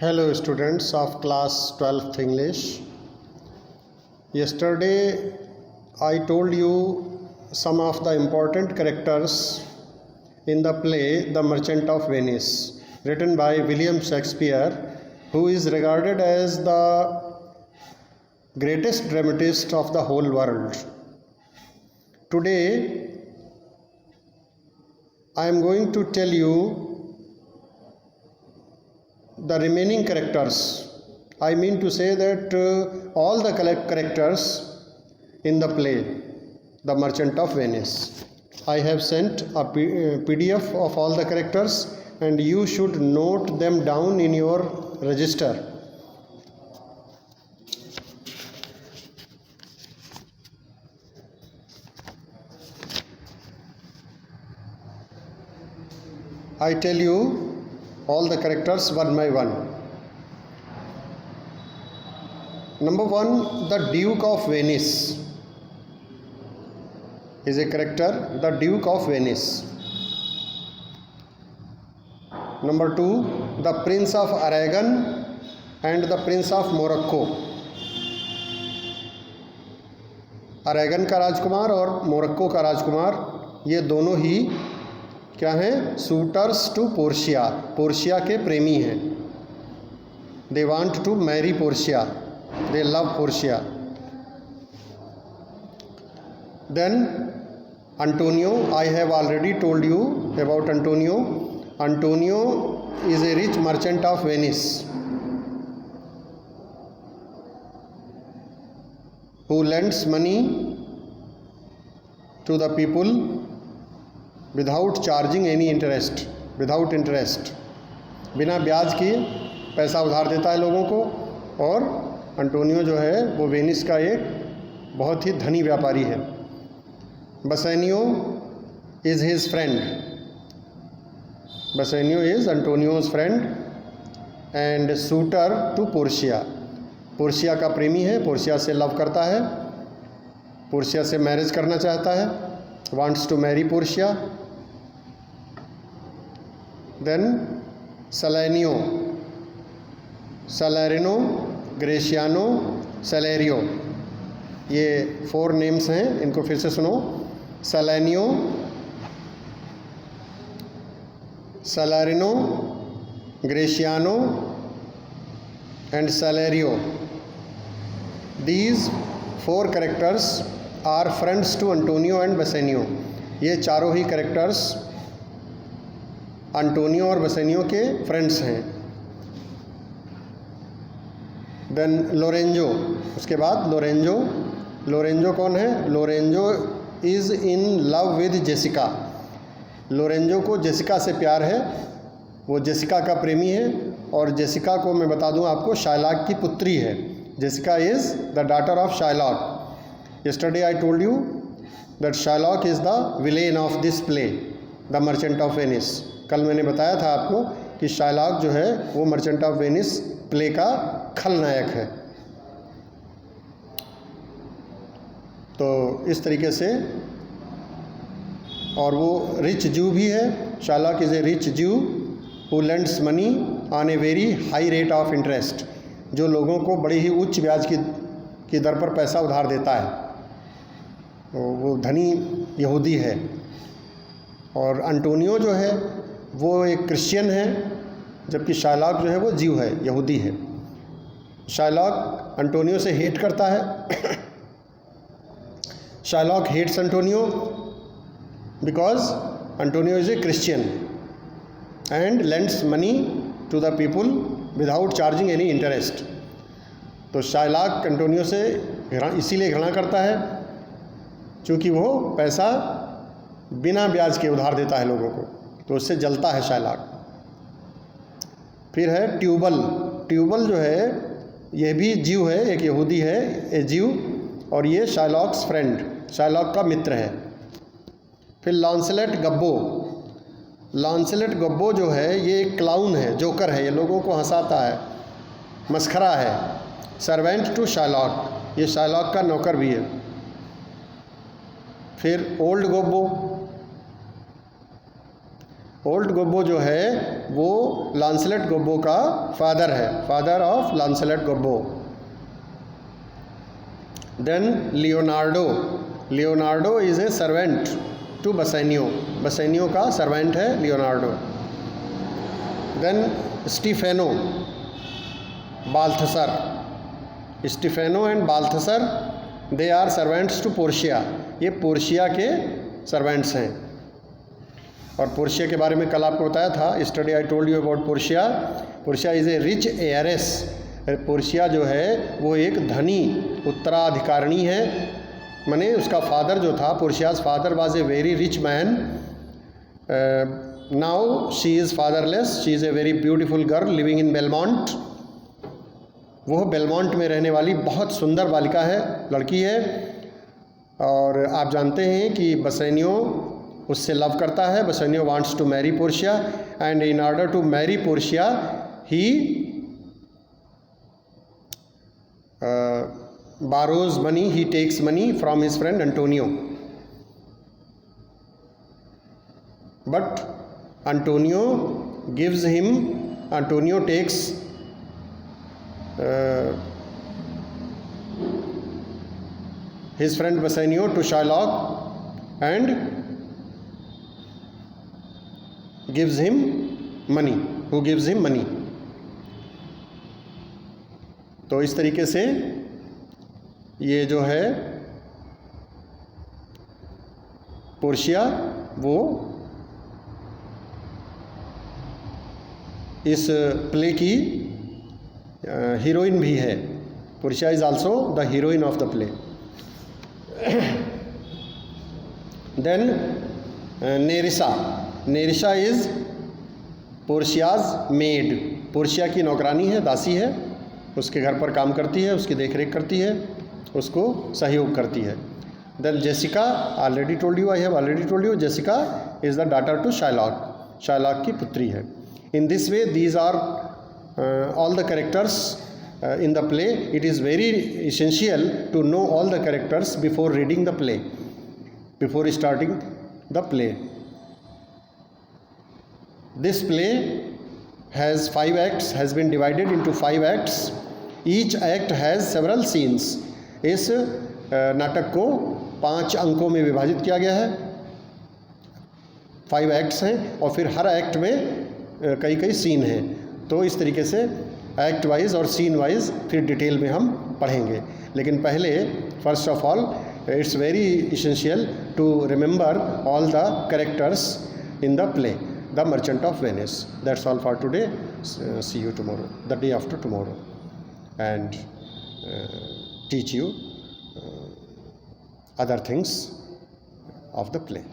Hello students of class 12th English. Yesterday I told you some of the important characters in the play The Merchant of Venice, written by William Shakespeare, who is regarded as the greatest dramatist of the whole world. Today I am going to tell you the remaining characters. I mean to say that all the characters in the play The Merchant of Venice. I have sent a PDF of all the characters and you should note them down in your register. I tell you all the characters one by one. Number 1, the Duke of Venice is a character, the Duke of Venice. Number 2, the Prince of Aragon and the Prince of Morocco. Oregon का राजकुमार और Morocco का राजकुमार, ये दोनों ही क्या हैं? Suitors to Portia, Portia के प्रेमी हैं. They want to marry Portia, they love Portia. Then Antonio, I have already told you about Antonio. Antonio is a rich merchant of Venice who lends money to the people without charging any interest, without interest. बिना ब्याज के पैसा उधार देता है लोगों को. और अंटोनियो जो है वो वेनिस का एक बहुत ही धनी व्यापारी है. Bassanio is his friend. Bassanio is Antonio's friend and suitor to Portia. Portia का प्रेमी है, पोर्शिया से लव करता है, पोर्शिया से मैरिज करना चाहता है, wants to marry Portia. Then Salanio, Salarino, Gratiano, Salerio, ये 4 नेम्स हैं, इनको फिर से सुनो. Salanio, Salarino, Gratiano and Salerio. These 4 characters are friends to Antonio and Bassanio. ये चारों ही कैरेक्टर्स अंटोनियो और बसेनियो के फ्रेंड्स हैं. देन लोरेंजो, उसके बाद लोरेंजो. लोरेंजो कौन है? Lorenzo is in love with Jessica. Lorenzo को जेसिका से प्यार है, वो जेसिका का प्रेमी है. और जेसिका को मैं बता दूं आपको, शाइलॉक की पुत्री है. Jessica is the daughter of Shylock. Yesterday I told you that Shylock is the villain of this play the merchant of Venice. कल मैंने बताया था आपको कि शाइलॉक जो है वो मर्चेंट ऑफ वेनिस प्ले का खलनायक है. तो इस तरीके से, और वो रिच जू भी है. शाइलॉक इज़ ए रिच जू who lends money on a very high rate of interest. जो लोगों को बड़ी ही उच्च ब्याज की दर पर पैसा उधार देता है, वो धनी यहूदी है. और अंटोनियो जो है वो एक क्रिश्चियन है, जबकि शाइलॉक जो है वो जीव है, यहूदी है. शाइलॉक अंटोनियो से हेट करता है. Shylock hates Antonio because Antonio is a Christian and lends money to the people without charging any interest. तो शाइलॉक अंटोनियो से इसीलिए घृणा करता है क्योंकि वो पैसा बिना ब्याज के उधार देता है लोगों को, तो उससे जलता है शाइलॉक. फिर है ट्यूबल. ट्यूबल जो है ये भी जीव है, एक यहूदी है, ए जीव, और ये शाइलॉक्स फ्रेंड, शाइलॉक का मित्र है. फिर लॉन्सलेट गब्बो. लॉन्सलेट गब्बो जो है ये एक क्लाउन है, जोकर है, ये लोगों को हंसाता है, मस्खरा है. सर्वेंट टू शाइलॉक, ये शाइलॉक का नौकर भी है. फिर ओल्ड गब्बो. ओल्ड गोब्बो जो है वो लांसलेट गोब्बो का फादर है, father of Launcelot Gobbo. Then Leonardo, Leonardo is a servant to Bassanio, Bassanio का सर्वेंट है Leonardo. Then Stephano, Balthasar, Stephano and Balthasar they are servants to Portia, ये पोर्शिया के सर्वेंट्स हैं। और पोर्शिया के बारे में कल आपको बताया था, study I told you about Portia. Portia is a rich heiress, Portia जो है वो एक धनी उत्तराधिकारिणी है, माने उसका फादर जो था, Portia's father was a very rich man. Now she is fatherless, she is a very beautiful girl living in Belmont. वो बेलमोंट में रहने वाली बहुत सुंदर बालिका है, लड़की है। और आप जानते हैं कि बसेनियो उससे लव करता है, Bassanio wants to marry Portia and in order to marry Portia he borrows money, he takes money from his friend Antonio. But Antonio gives him, Antonio takes his friend Bassanio to Shylock and gives him money, who gives him money. तो इस तरीके से ये जो है Portia वो इस play की हीरोइन भी है। Portia is also the heroine of the play. Then Nerissa, Nerissa is Portia's maid, Portia की नौकरानी है, दासी है, उसके घर पर काम करती है, उसकी देखरेख करती है, उसको सहयोग करती है। Then Jessica, already told you, I have already told you, Jessica is the daughter to Shylock, Shylock की पुत्री है। In this way these are all the characters in the play. It is very essential to know all the characters before reading the play, before starting the play. This play has 5 acts, has been divided into 5 acts. Each act has several scenes. इस नाटक को 5 अंकों में विभाजित किया गया है, 5 acts हैं और फिर हर एक्ट में कई कई सीन हैं। तो इस तरीके से एक्ट वाइज और सीन वाइज फिर डिटेल में हम पढ़ेंगे। लेकिन पहले first of all it's very essential to remember all the characters in the play, The Merchant of Venice. That's all for today. See you tomorrow, the day after tomorrow, and teach you other things of the play.